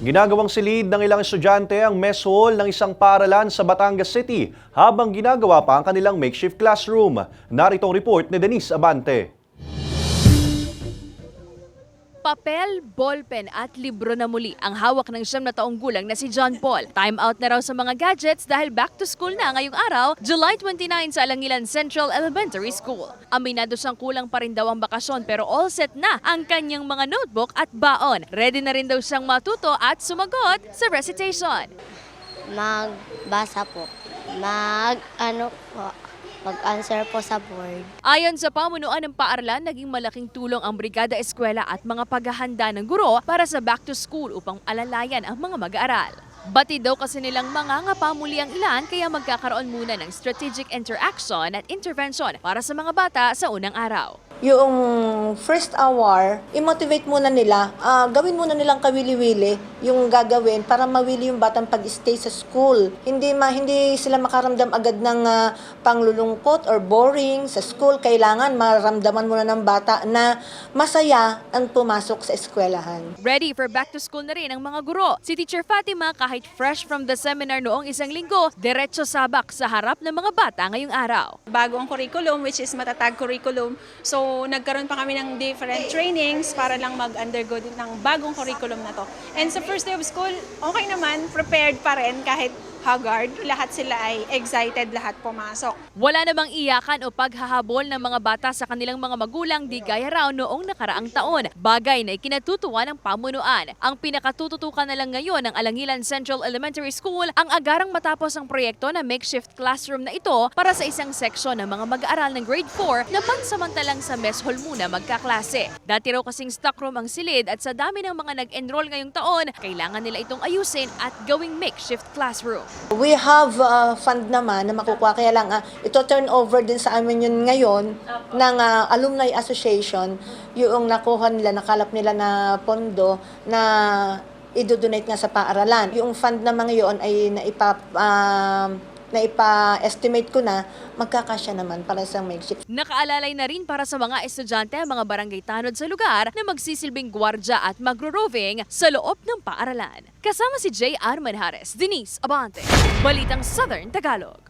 Ginagawang silid ng ilang estudyante ang mess hall ng isang paaralan sa Batangas City habang ginagawa pa ang kanilang makeshift classroom. Narito ang report ni Denise Abante. Papel, ballpen at libro na muli ang hawak ng 9 na taong gulang na si John Paul. Time out na raw sa mga gadgets dahil back to school na ngayong araw, July 29 sa Alangilan Central Elementary School. Aminado siyang kulang pa rin daw ang bakasyon pero all set na ang kanyang mga notebook at baon. Ready na rin daw siyang matuto at sumagot sa recitation. Magbasa po. Mag-answer po sa board. Ayon sa pamunuan ng paaralan, naging malaking tulong ang Brigada Eskwela at mga paghahanda ng guro para sa back to school upang alalayan ang mga mag-aaral. Batid daw kasi nilang mangangapa muli ang ilan kaya magkakaroon muna ng strategic interaction at intervention para sa mga bata sa unang araw. Yung first hour, i-motivate muna nila, gawin muna nilang kawili-wili yung gagawin para mawili yung batang pag-stay sa school. Hindi sila makaramdam agad ng panglulungkot or boring sa school. Kailangan maramdaman muna ng bata na masaya ang pumasok sa eskwelahan. Ready for back to school na rin ang mga guro. Si Teacher Fatima, kahit fresh from the seminar noong isang linggo, diretso sabak sa harap ng mga bata ngayong araw. Bago ang curriculum, which is matatag curriculum. So, nagkaroon pa kami ng different trainings para lang mag-undergo din ng bagong curriculum na to. And sa first day of school, okay naman, prepared pa rin kahit haggard. Lahat sila ay excited, lahat pumasok. Wala namang iyakan o paghahabol ng mga bata sa kanilang mga magulang di gaya raw noong nakaraang taon. Bagay na ikinatutuwa ng pamunuan. Ang pinakatututukan na lang ngayon ng Alangilan Central Elementary School ang agarang matapos ang proyekto na makeshift classroom na ito para sa isang seksyon ng mga mag-aaral ng grade 4 na pansamantalang sa mess hall muna magkaklase. Dati raw kasing stockroom ang silid at sa dami ng mga nag-enroll ngayong taon, kailangan nila itong ayusin at gawing makeshift classroom. We have fund naman na makukuha, kaya lang ito turn over din sa amin yun ngayon ng Alumni Association, yung nakuha nila, nakalap nila na pondo na i-donate nga sa paaralan. Yung fund naman ngayon ay naipa-estimate ko na magkakasya naman para sa makeshift. Nakaalalay na rin para sa mga estudyante ang mga barangay tanod sa lugar na magsisilbing gwardya at magro-roving sa loob ng paaralan. Kasama si J. R. Manjares, Denise Abante, Balitang Southern Tagalog.